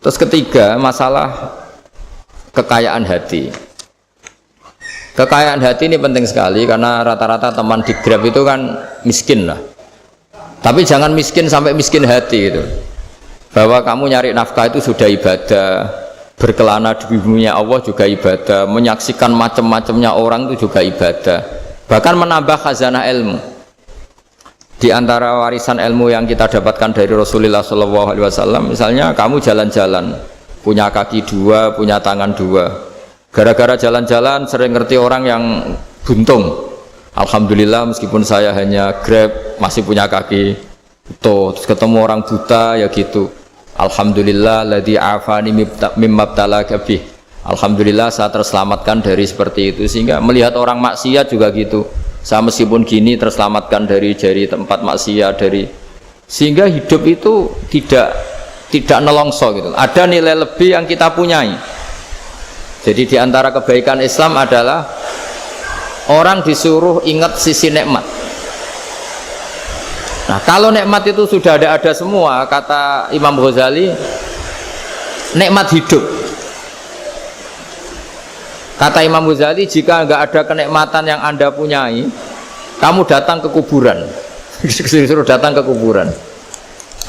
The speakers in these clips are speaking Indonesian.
Terus ketiga, masalah kekayaan hati. Kekayaan hati ini penting sekali karena rata-rata teman di Grab itu kan miskin lah. Tapi jangan miskin sampai miskin hati gitu. Bahwa kamu nyari nafkah itu sudah ibadah, berkelana di bumi Allah juga ibadah, menyaksikan macam-macamnya orang itu juga ibadah. Bahkan menambah khazanah ilmu. Di antara warisan ilmu yang kita dapatkan dari Rasulullah SAW, misalnya kamu jalan-jalan, punya kaki dua, punya tangan dua. Gara-gara jalan-jalan sering ngerti orang yang buntung. Alhamdulillah meskipun saya hanya Grab masih punya kaki utuh. Terus ketemu orang buta ya gitu. Alhamdulillah ladzi afani mimma btalaka bih. Alhamdulillah saya terselamatkan dari seperti itu. Sehingga melihat orang maksiat juga gitu. Saya meskipun gini terselamatkan dari tempat maksiat dari. Sehingga hidup itu tidak nelongso gitu. Ada nilai lebih yang kita punyai. Jadi di antara kebaikan Islam adalah orang disuruh ingat sisi nikmat. Nah, kalau nikmat itu sudah ada semua, kata Imam Ghazali, nikmat hidup. Kata Imam Ghazali, jika nggak ada kenikmatan yang Anda punyai, kamu datang ke kuburan. Disuruh datang ke kuburan.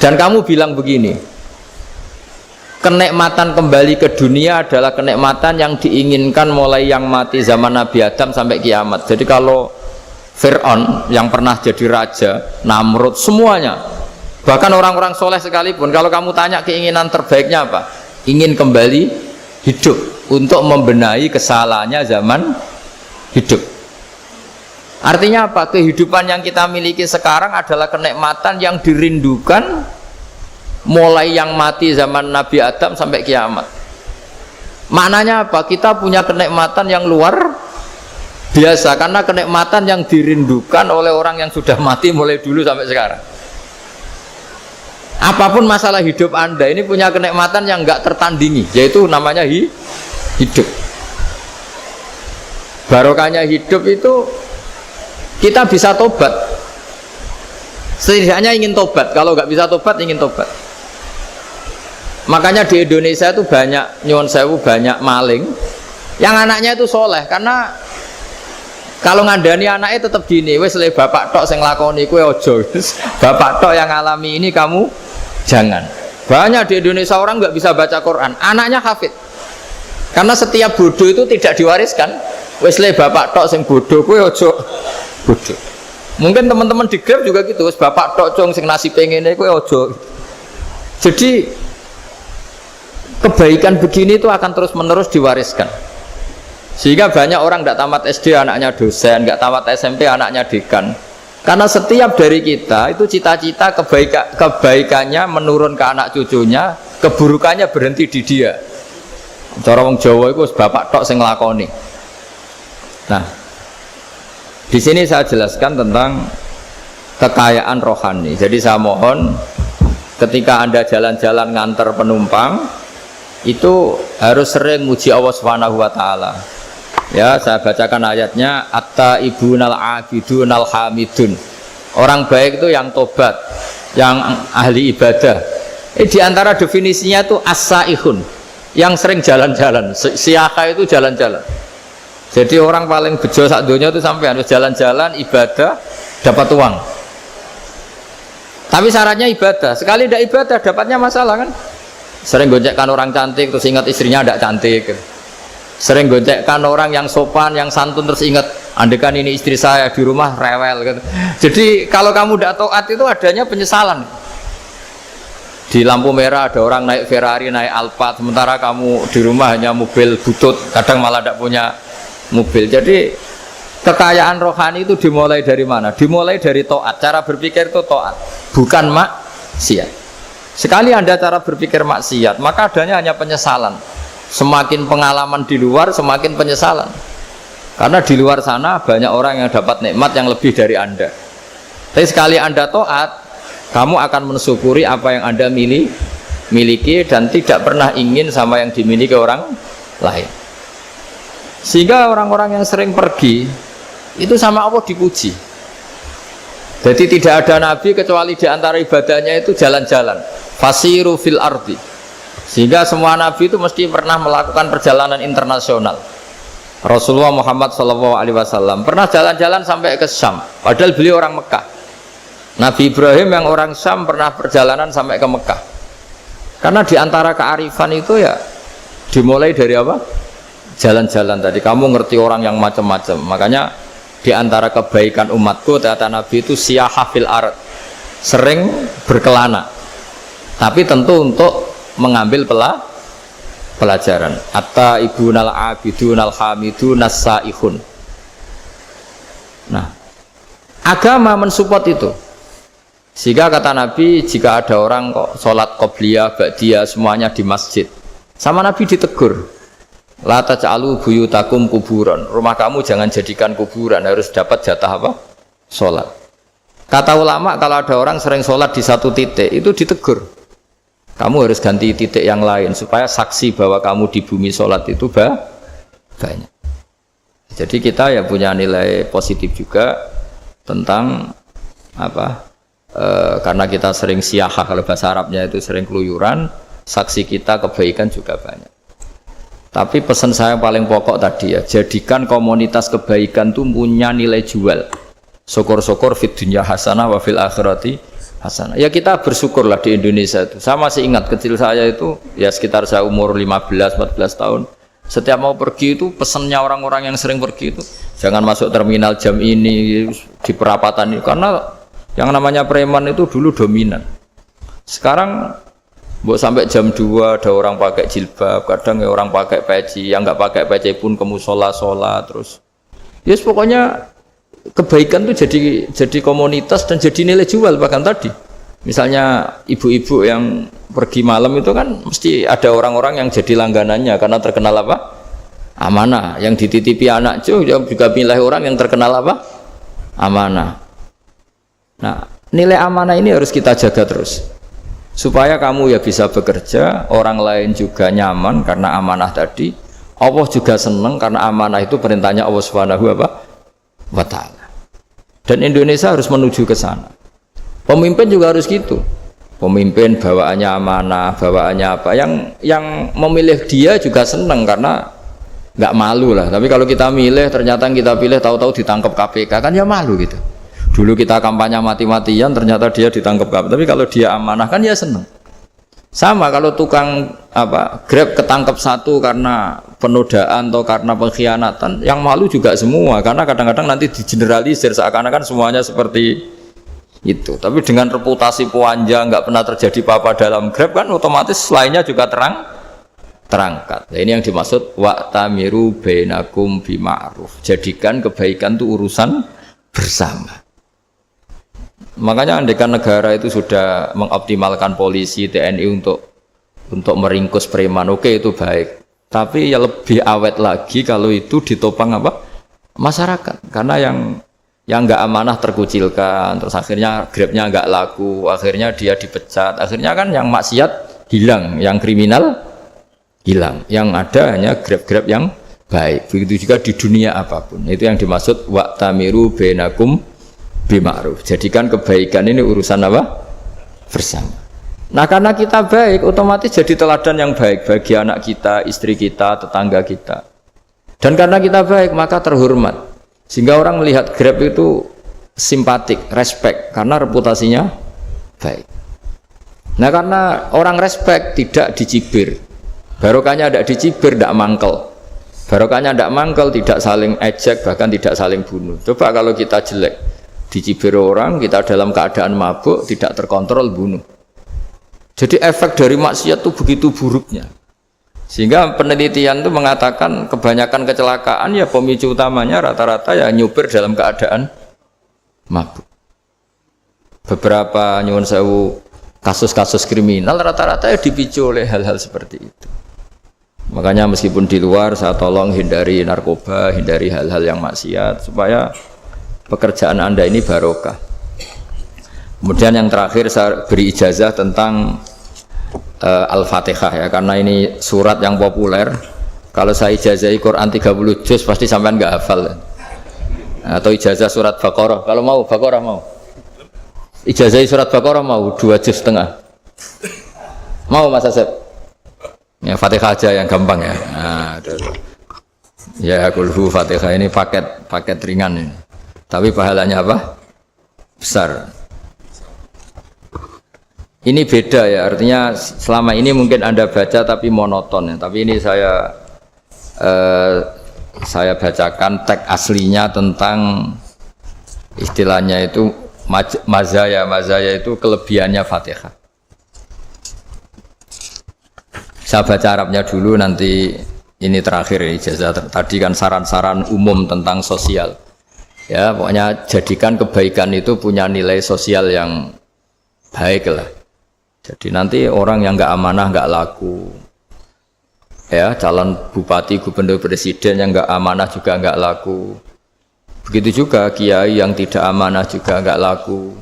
Dan kamu bilang begini, kenikmatan kembali ke dunia adalah kenikmatan yang diinginkan mulai yang mati zaman Nabi Adam sampai kiamat. Jadi kalau Fir'aun yang pernah jadi raja, Namrud, semuanya, bahkan orang-orang soleh sekalipun, kalau kamu tanya keinginan terbaiknya apa? Ingin kembali hidup untuk membenahi kesalahannya zaman hidup. Artinya apa? Kehidupan yang kita miliki sekarang adalah kenikmatan yang dirindukan mulai yang mati zaman Nabi Adam sampai kiamat. Maknanya apa? Kita punya kenikmatan yang luar biasa karena kenikmatan yang dirindukan oleh orang yang sudah mati mulai dulu sampai sekarang. Apapun masalah hidup Anda ini punya kenikmatan yang enggak tertandingi, yaitu namanya hidup. Barokahnya hidup itu kita bisa tobat. Setidaknya ingin tobat. Kalau nggak bisa tobat, ingin tobat. Makanya di Indonesia itu banyak nyuwun sewu, banyak maling yang anaknya itu soleh. Karena kalau ngandani anaknya tetap gini, wes le bapak tok sing lakoni kue ojo, bapak tok yang alami ini kamu jangan. Banyak di Indonesia orang nggak bisa baca Quran, anaknya hafid. Karena setiap bodoh itu tidak diwariskan. Wes le bapak tok sing bodoh kue ojo bodoh. Mungkin teman-teman di Grab juga gitu, wes bapak tok cong sing nasi pengen kue ojo. Jadi kebaikan begini itu akan terus menerus diwariskan. Sehingga banyak orang tidak tamat SD anaknya dosen, nggak tamat SMP anaknya dekan. Karena setiap dari kita itu cita-cita kebaikannya menurun ke anak cucunya, keburukannya berhenti di dia. Cara wong Jawa itu bapak tok sing nglakoni. Nah, di sini saya jelaskan tentang kekayaan rohani. Jadi saya mohon ketika Anda jalan-jalan nganter penumpang itu harus sering muji Allah Subhanahu wa taala. Ya, saya bacakan ayatnya, at-taibunal abidunal hamidun. Orang baik itu yang tobat, yang ahli ibadah. Di antara definisinya itu as-saihun, yang sering jalan-jalan. Siaka itu jalan-jalan. Jadi orang paling bejo sak donya itu sampai harus jalan-jalan ibadah dapat uang. Tapi syaratnya ibadah. Sekali tidak ibadah dapatnya masalah kan? Sering goncekkan orang cantik terus ingat istrinya tidak cantik. Sering goncekkan orang yang sopan, yang santun terus ingat andekan ini istri saya di rumah rewel gitu. Jadi kalau kamu tidak taat itu adanya penyesalan. Di lampu merah ada orang naik Ferrari, naik Alphard, sementara kamu di rumah hanya mobil butut, kadang malah tidak punya mobil. Jadi kekayaan rohani itu dimulai dari mana? Dimulai dari taat. Cara berpikir itu taat, bukan maksiat. Sekali Anda cara berpikir maksiat, maka adanya hanya penyesalan. Semakin pengalaman di luar, semakin penyesalan. Karena di luar sana banyak orang yang dapat nikmat yang lebih dari Anda. Tapi sekali Anda taat, kamu akan mensyukuri apa yang Anda miliki dan tidak pernah ingin sama yang dimiliki orang lain. Sehingga orang-orang yang sering pergi itu sama Allah dipuji. Jadi tidak ada nabi kecuali di antara ibadahnya itu jalan-jalan. Fasiru fil ardi. Sehingga semua nabi itu mesti pernah melakukan perjalanan internasional. Rasulullah Muhammad SAW pernah jalan-jalan sampai ke Syam, padahal beliau orang Mekah. Nabi Ibrahim yang orang Syam pernah perjalanan sampai ke Mekah. Karena diantara kearifan itu ya dimulai dari apa? Jalan-jalan tadi. Kamu ngerti orang yang macam-macam. Makanya diantara kebaikan umatku kata Nabi itu siyahah fil ard, sering berkelana. Tapi tentu untuk mengambil pelajaran. Atta ibunal abidunal hamidun as-saihun. Nah, agama mensupport itu. Sehingga kata Nabi, jika ada orang kok sholat qobliyah, ba'diyah semuanya di masjid, sama Nabi ditegur, la taj'alu buyutakum kuburan, rumah kamu jangan jadikan kuburan, harus dapat jatah apa? Sholat. Kata ulama, kalau ada orang sering sholat di satu titik, itu ditegur, kamu harus ganti titik yang lain supaya saksi bahwa kamu di bumi sholat itu banyak. Jadi kita ya punya nilai positif juga tentang apa? Karena kita sering siyahah, kalau bahasa Arabnya itu sering keluyuran, saksi kita kebaikan juga banyak. Tapi pesan saya paling pokok tadi ya, jadikan komunitas kebaikan itu punya nilai jual. Syukur-syukur fid dunya hasanah wa fil akhirati hasanah. Ya kita bersyukurlah di Indonesia itu. Saya masih ingat kecil saya itu ya sekitar saya umur 15-14 tahun. Setiap mau pergi itu pesannya orang-orang yang sering pergi itu jangan masuk terminal jam ini di perapatan ini, karena yang namanya preman itu dulu dominan. Sekarang sampai jam 2 ada orang pakai jilbab, kadang ya orang pakai peci, yang nggak pakai peci pun ke musola sholat terus. Yes, pokoknya kebaikan itu jadi komunitas dan jadi nilai jual. Bahkan tadi misalnya ibu-ibu yang pergi malam itu kan mesti ada orang-orang yang jadi langganannya karena terkenal apa? Amanah. Yang dititipi anak juga milih orang yang terkenal apa? Amanah. Nah, nilai amanah ini harus kita jaga terus supaya kamu ya bisa bekerja, orang lain juga nyaman karena amanah tadi, Allah juga senang karena amanah itu perintahnya Allah Subhanahu wa ta'ala. Dan Indonesia harus menuju ke sana. Pemimpin juga harus gitu. Pemimpin bawaannya amanah, bawaannya apa, yang memilih dia juga senang karena nggak malu lah. Tapi kalau kita milih ternyata kita pilih tahu-tahu ditangkap KPK kan ya malu gitu. Dulu kita kampanye mati-matian ternyata dia ditangkap KPK. Tapi kalau dia amanah kan ya senang. Sama kalau tukang Grab ketangkep satu karena penodaan atau karena pengkhianatan, yang malu juga semua karena kadang-kadang nanti digeneralisir seakan-akan semuanya seperti itu. Tapi dengan reputasi panjang nggak pernah terjadi apa-apa dalam Grab kan otomatis lainnya juga terangkat. Nah, ini yang dimaksud wa'tamiru bainakum bima'ruf. Jadikan kebaikan itu urusan bersama. Makanya andaikan negara itu sudah mengoptimalkan polisi, TNI untuk meringkus preman, oke itu baik. Tapi ya lebih awet lagi kalau itu ditopang apa? Masyarakat. Karena yang nggak amanah terkucilkan, terus akhirnya Grabnya nggak laku, akhirnya dia dipecat, akhirnya kan yang maksiat hilang, yang kriminal hilang, yang ada hanya Grab yang baik. Begitu juga di dunia apapun. Itu yang dimaksud wa'tamiru bainakum bima'ruf. Jadikan kebaikan ini urusan apa? Bersama. Nah, karena kita baik, otomatis jadi teladan yang baik bagi anak kita, istri kita, tetangga kita. Dan karena kita baik, maka terhormat. Sehingga orang melihat Grab itu simpatik, respect, karena reputasinya baik. Nah, karena orang respect tidak dicibir. Barokahnya tidak dicibir, tidak mangkel. Barokahnya tidak mangkel, tidak saling ejek, bahkan tidak saling bunuh. Coba kalau kita jelek, dicibir orang, kita dalam keadaan mabuk, tidak terkontrol, bunuh. Jadi efek dari maksiat itu begitu buruknya. Sehingga penelitian itu mengatakan kebanyakan kecelakaan ya pemicu utamanya rata-rata ya nyupir dalam keadaan mabuk. Beberapa nyuwun sewu kasus-kasus kriminal rata-rata ya dipicu oleh hal-hal seperti itu. Makanya meskipun di luar saya tolong hindari narkoba, hindari hal-hal yang maksiat supaya pekerjaan Anda ini barokah. Kemudian yang terakhir saya beri ijazah tentang Al-Fatihah ya, karena ini surat yang populer. Kalau saya ijazahi Quran 30 juz pasti sampean nggak hafal. Atau ijazah surat Baqarah, kalau mau Baqarah mau. Ijazahi surat Baqarah mau 2 juz setengah. Mau Mas Asep? Ya Fatihah aja yang gampang ya. Nah, ya kulhu Fatihah ini paket ringan ini. Tapi pahalanya apa? Besar. Ini beda ya, artinya selama ini mungkin Anda baca tapi monoton ya. Tapi ini saya bacakan teks aslinya tentang istilahnya itu mazaya itu kelebihannya Fatihah. Saya baca Arabnya dulu, nanti ini terakhir ya, ijazah tadi kan saran-saran umum tentang sosial ya, pokoknya jadikan kebaikan itu punya nilai sosial yang baik lah. Jadi nanti orang yang nggak amanah nggak laku ya, calon bupati, gubernur, presiden yang nggak amanah juga nggak laku. Begitu juga kiai yang tidak amanah juga nggak laku,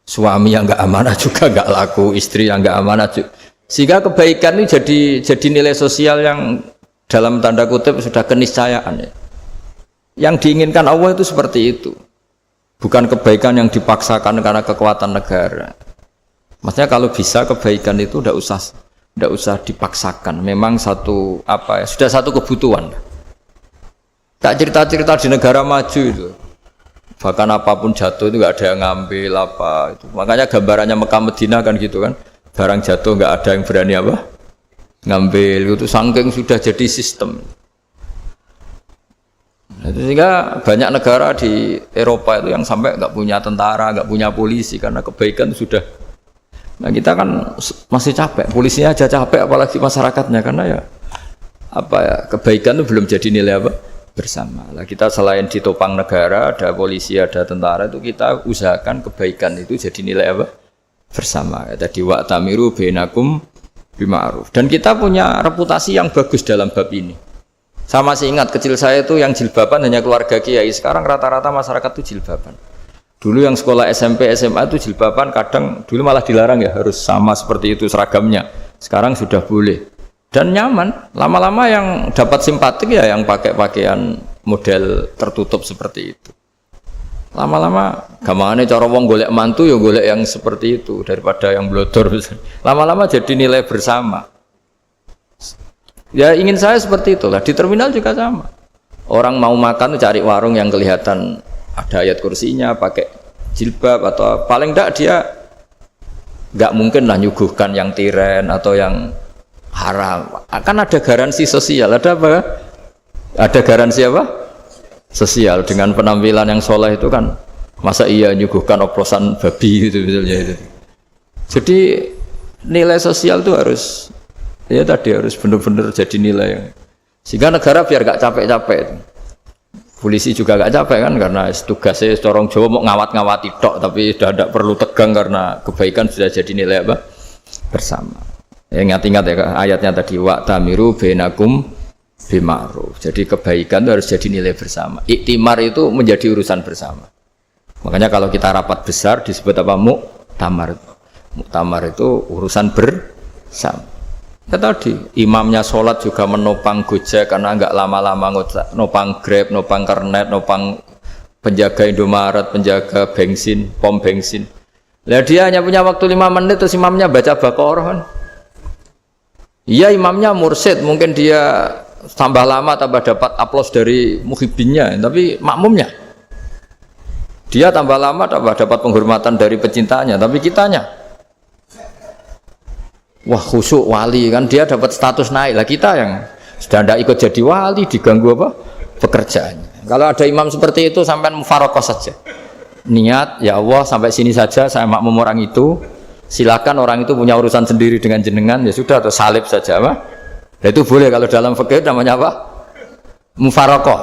suami yang nggak amanah juga nggak laku, istri yang nggak amanah juga. Sehingga kebaikan ini jadi nilai sosial yang dalam tanda kutip sudah keniscayaan ya. Yang diinginkan Allah itu seperti itu, bukan kebaikan yang dipaksakan karena kekuatan negara. Maksudnya kalau bisa kebaikan itu tidak usah dipaksakan. Memang sudah satu kebutuhan. Tak cerita-cerita di negara maju itu, bahkan apapun jatuh itu nggak ada yang ngambil apa itu. Makanya gambarannya Mekah Medina kan gitu kan, barang jatuh nggak ada yang berani apa ngambil itu, saking sudah jadi sistem. Sehingga banyak negara di Eropa itu yang sampai nggak punya tentara, nggak punya polisi karena kebaikan sudah. Nah kita kan masih capek, polisinya aja capek, apalagi masyarakatnya, karena ya kebaikan itu belum jadi nilai bersama. Nah, kita selain ditopang negara, ada polisi, ada tentara, itu kita usahakan kebaikan itu jadi nilai bersama. Tadi wa'tamiru bainakum bima'ruf. Dan kita punya reputasi yang bagus dalam bab ini. Saya masih ingat kecil saya itu yang jilbaban hanya keluarga kiai. Sekarang rata-rata masyarakat itu jilbaban. Dulu yang sekolah SMP, SMA itu jilbaban kadang dulu malah dilarang ya, harus sama seperti itu seragamnya. Sekarang sudah boleh dan nyaman. Lama-lama yang dapat simpatik ya yang pakai pakaian model tertutup seperti itu. Lama-lama gampangane cara wong golek mantu ya golek yang seperti itu daripada yang blodor. Lama-lama jadi nilai bersama. Ya ingin saya seperti itulah. Di terminal juga sama. Orang mau makan cari warung yang kelihatan ada ayat kursinya, pakai jilbab, atau paling tidak dia nggak mungkin lah nyuguhkan yang tiren atau yang haram. Akan ada garansi sosial, ada apa? Ada garansi apa? Sosial dengan penampilan yang soleh itu kan, masa iya nyuguhkan oplosan babi gitu misalnya itu. Jadi nilai sosial itu harus benar-benar jadi nilai yang, sehingga negara biar nggak capek-capek itu. Polisi juga gak capek kan, karena tugasnya corong Jawa mau ngawat-ngawati tok, tapi sudah tidak perlu tegang karena kebaikan sudah jadi nilai bersama. Ya, ingat-ingat ya ayatnya tadi, wa'tamiru bainakum bima'ruf. Jadi kebaikan itu harus jadi nilai bersama. Iktimar itu menjadi urusan bersama. Makanya kalau kita rapat besar disebut apa? Muktamar. Muktamar itu urusan bersama. Ya tadi, imamnya sholat juga menopang Gojek karena nggak lama-lama nopang Grab, nopang Kernet, nopang penjaga Indomaret, penjaga bensin, pom bensin. Lah dia hanya punya waktu 5 menit terus imamnya baca Baqarah kan. Iya imamnya mursyid, mungkin dia tambah lama tambah dapat aplaus dari muhibbinnya, tapi makmumnya dia tambah lama tambah dapat penghormatan dari pecintanya, tapi kitanya wah khusyuk wali kan, dia dapat status naik lah, kita yang sudah tidak ikut jadi wali diganggu apa pekerjaannya. Kalau ada imam seperti itu sampai mufarokoh saja, niat ya Allah sampai sini saja saya makmum orang itu, silakan orang itu punya urusan sendiri dengan jenengan ya sudah, atau salib saja apa. Nah, itu boleh kalau dalam fikih namanya apa? Mufarokoh.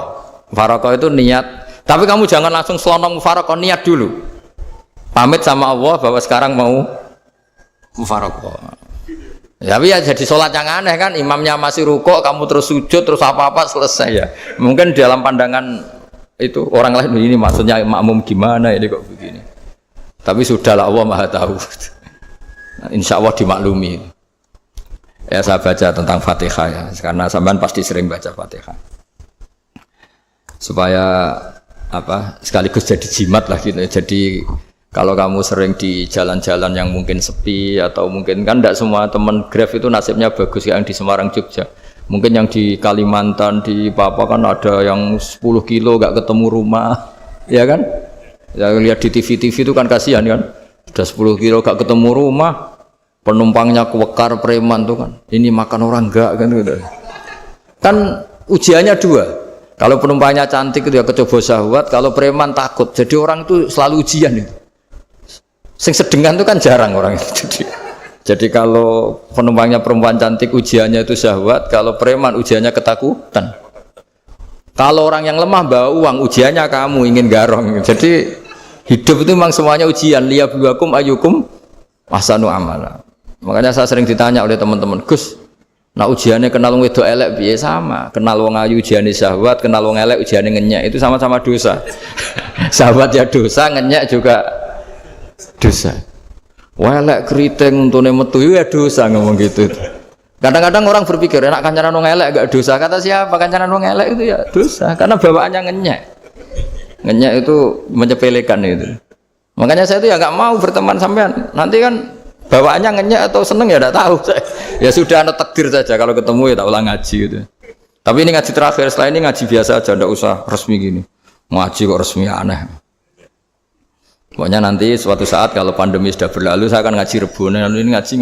Mufarokoh itu niat, tapi kamu jangan langsung selonong mufarokoh, niat dulu pamit sama Allah bahwa sekarang mau mufarokoh. Tapi ya jadi sholat yang aneh kan, imamnya masih rukuk, kamu terus sujud, terus apa-apa selesai ya. Mungkin dalam pandangan itu orang lain ini maksudnya makmum gimana ini kok begini. Tapi sudahlah Allah Maha tahu. Insya Allah dimaklumi. Ya saya baca tentang Fatihah ya, karena sampean pasti sering baca Fatihah. Supaya apa? Sekaligus jadi jimat lah gitu. Jadi Kalau kamu sering di jalan-jalan yang mungkin sepi atau mungkin kan tidak semua teman Grab itu nasibnya bagus yang di Semarang Jogja. Mungkin yang di Kalimantan di Papua kan ada yang 10 kilo gak ketemu rumah, ya kan? Ya, lihat di TV-TV itu kan kasihan kan. Sudah 10 kilo gak ketemu rumah, penumpangnya kuwekar preman tuh kan. Ini makan orang enggak kan gitu. Kan ujiannya dua. Kalau penumpangnya cantik itu ya kecoba syahwat, kalau preman takut. Jadi orang itu selalu ujian itu. Sing sedengan itu kan jarang orang itu. Jadi kalau penumpangnya perempuan cantik ujiannya itu syahwat, kalau preman ujiannya ketakutan. Kalau orang yang lemah bawa uang ujiannya kamu ingin garong. Jadi hidup itu memang semuanya ujian. Liyabluwakum ayyukum ahsanu amala. Makanya saya sering ditanya oleh teman-teman, Gus, nah ujiannya kenal wong wedok elek piye sama? Kenal wong ayu ujiannya syahwat, kenal wong elek ujiannya ngenyek, itu sama-sama dosa. Syahwat ya dosa, ngenyek juga dosa. Wah elek keriting untune metu ya dosa ngomong gitu. Kadang-kadang orang berpikir enak kancanan wong elek gak dosa. Kata siapa kancanan wong elek itu ya dosa karena bawaannya ngenyek. Ngenyek itu menyepelekan itu. Makanya saya itu ya nggak mau berteman sampean. Nanti kan bawaannya ngenyek atau seneng ya tidak tahu. Ya sudah ada takdir saja kalau ketemu ya tak ulang ngaji gitu. Tapi ini ngaji terakhir, setelah ini ngaji biasa aja, tidak usah resmi gini. Ngaji kok resmi aneh. Pokoknya nanti suatu saat kalau pandemi sudah berlalu saya akan ngaji Rebone. Ini ngaji.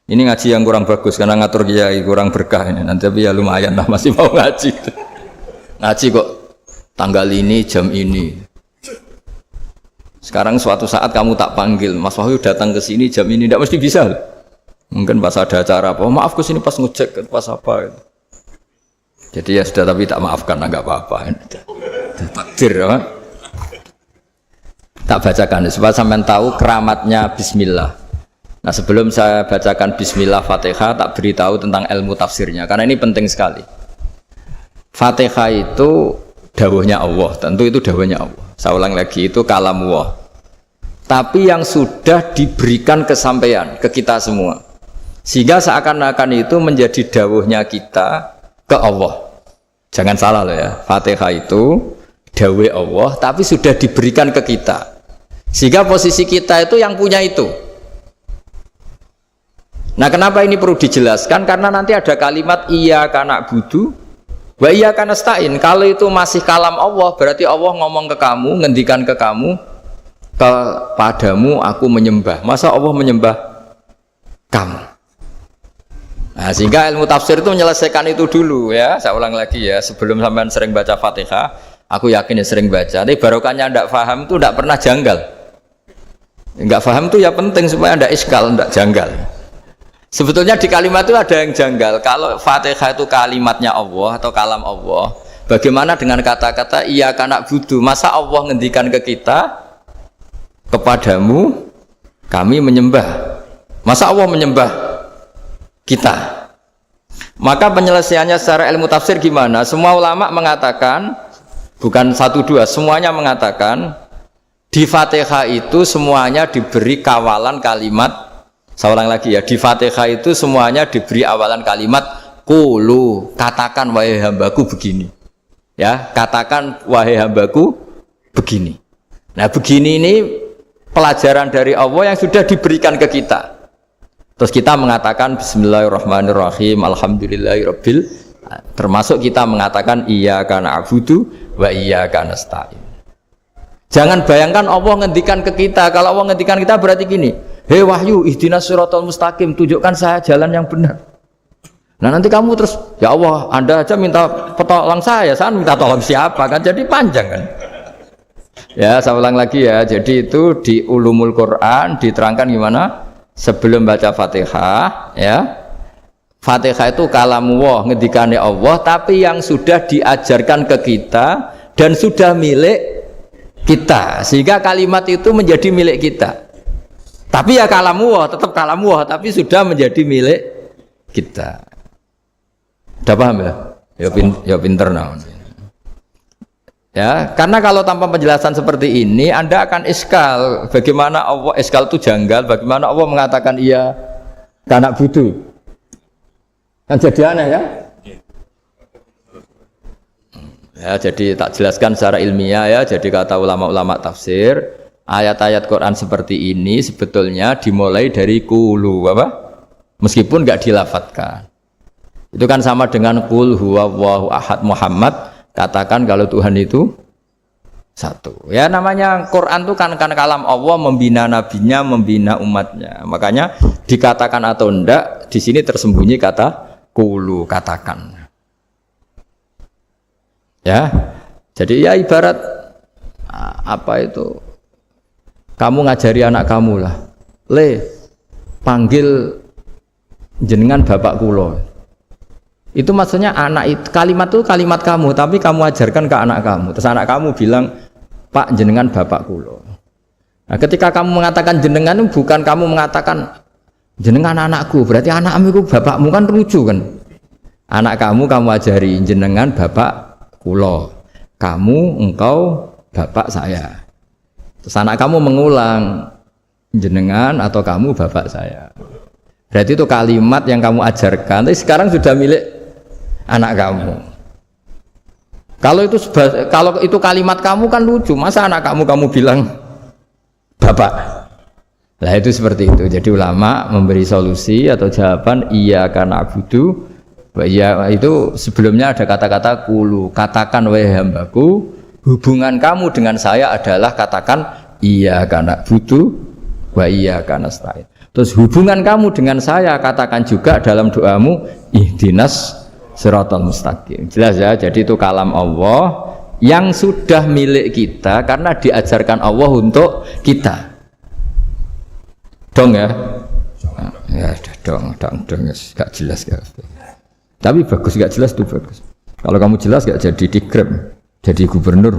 Ini ngaji yang kurang bagus karena ngatur kiai kurang berkah ini. Nanti tapi ya lumayan lah masih mau ngaji. Ngaji kok tanggal ini jam ini. Sekarang suatu saat kamu tak panggil, Mas Wahyu datang ke sini jam ini, tidak mesti bisa. Mungkin pas ada acara apa, maaf ke sini pas ngecek, pas apa. Gitu. Jadi ya sudah tapi tak maafkan, enggak apa-apa. Takdir, ya. Tak bacakan supaya sampean tahu keramatnya Bismillah. Nah sebelum saya bacakan Bismillah Fatihah, tak beritahu tentang ilmu tafsirnya, karena ini penting sekali. Fatihah itu dawuhnya Allah, tentu itu dawuhnya Allah. Saya ulang lagi, itu kalam Allah. Tapi yang sudah diberikan kesampaian ke kita semua, sehingga seakan-akan itu menjadi dawuhnya kita ke Allah. Jangan salah loh ya, Fatihah itu dawuh Allah, tapi sudah diberikan ke kita, sehingga posisi kita itu yang punya itu. Nah kenapa ini perlu dijelaskan? Karena nanti ada kalimat iyyaka na'budu wa iyyaka nasta'in. Kalau itu masih kalam Allah, berarti Allah ngomong ke kamu, ngendikan ke kamu, kepadamu aku menyembah. Masa Allah menyembah kamu? Nah, sehingga ilmu tafsir itu menyelesaikan itu dulu ya. Saya ulang lagi ya, sebelum sampean sering baca Fatihah, aku yakin ya sering baca. Tapi barokahnya tidak paham itu tidak pernah janggal. Enggak paham itu ya penting supaya tidak iskal, tidak janggal. Sebetulnya di kalimat itu ada yang janggal. Kalau Fatihah itu kalimatnya Allah atau kalam Allah, bagaimana dengan kata-kata iyyaka na'budu? Masa Allah ngendikan ke kita, kepadamu kami menyembah? Masa Allah menyembah kita? Maka penyelesaiannya secara ilmu tafsir gimana? Semua ulama mengatakan, bukan satu dua, semuanya mengatakan di Fatihah itu semuanya diberi kawalan kalimat. Saya ulang lagi ya, di Fatihah itu semuanya diberi awalan kalimat qulu, katakan wahai hambaku begini. Ya, katakan wahai hambaku begini. Nah, begini ini pelajaran dari Allah yang sudah diberikan ke kita. Terus kita mengatakan bismillahirrahmanirrahim, alhamdulillahirabbil, termasuk kita mengatakan iyyaka na'budu wa iyyaka nasta'in. Jangan bayangkan Allah ngendikan ke kita. Kalau Allah ngendikan kita berarti gini, hei wahyu ihdinas siratal mustaqim, tunjukkan saya jalan yang benar. Nah nanti kamu terus, ya Allah Anda aja minta tolong saya minta tolong siapa kan, jadi panjang kan. Ya saya ulang lagi ya, jadi itu di ulumul Quran diterangkan gimana sebelum baca Fatihah ya. Fatihah itu kalamullah, ngendikane Allah, tapi yang sudah diajarkan ke kita dan sudah milik kita, sehingga kalimat itu menjadi milik kita. Tapi ya kalamullah, tetap kalamullah, tapi sudah menjadi milik kita. Udah paham ya? Ya pinter nah. Ya, karena kalau tanpa penjelasan seperti ini, Anda akan iskal. Bagaimana Allah, iskal itu janggal, bagaimana Allah mengatakan iya karena butuh. Kan jadi aneh kan? Ya, jadi tak jelaskan secara ilmiah ya. Jadi kata ulama-ulama tafsir, ayat-ayat Quran seperti ini sebetulnya dimulai dari qulu apa? Meskipun enggak dilafatkan. Itu kan sama dengan qul huwallahu ahad Muhammad, katakan kalau Tuhan itu satu. Ya namanya Quran itu kan kalam Allah, membina nabinya, membina umatnya. Makanya dikatakan atau enggak, di sini tersembunyi kata qulu, katakan. Ya. Jadi ya ibarat apa itu? Kamu ngajari anak kamu lah. Le, panggil jenengan bapak kulo. Itu maksudnya anak itu, kalimat itu kalimat kamu, tapi kamu ajarkan ke anak kamu. Terus anak kamu bilang, Pak jenengan bapak kulo. Nah, ketika kamu mengatakan jenengan, bukan kamu mengatakan jenengan anakku, berarti anakmu itu bapakmu, kan lucu kan? Anak kamu ajari jenengan bapak kulo. Kamu, engkau, bapak saya. Terus anak kamu mengulang jenengan atau kamu bapak saya. Berarti itu kalimat yang kamu ajarkan, tapi sekarang sudah milik anak kamu. Kalau itu kalimat kamu kan lucu, masa anak kamu bilang bapak? Lah itu seperti itu. Jadi ulama memberi solusi atau jawaban iyyaka na'budu wa iya, itu sebelumnya ada kata-kata qulu, katakan wahai hambaku, hubungan kamu dengan saya adalah katakan iyyaka na'budu wa iyyaka nasta'in. Terus hubungan kamu dengan saya katakan juga dalam doamu ihdinas siratal mustaqim. Jelas ya, jadi itu kalam Allah yang sudah milik kita karena diajarkan Allah untuk kita. Dong ya? Ya dong, gak jelas ya. Tapi bagus, gak jelas itu bagus. Kalau kamu jelas gak jadi di Grab, jadi gubernur.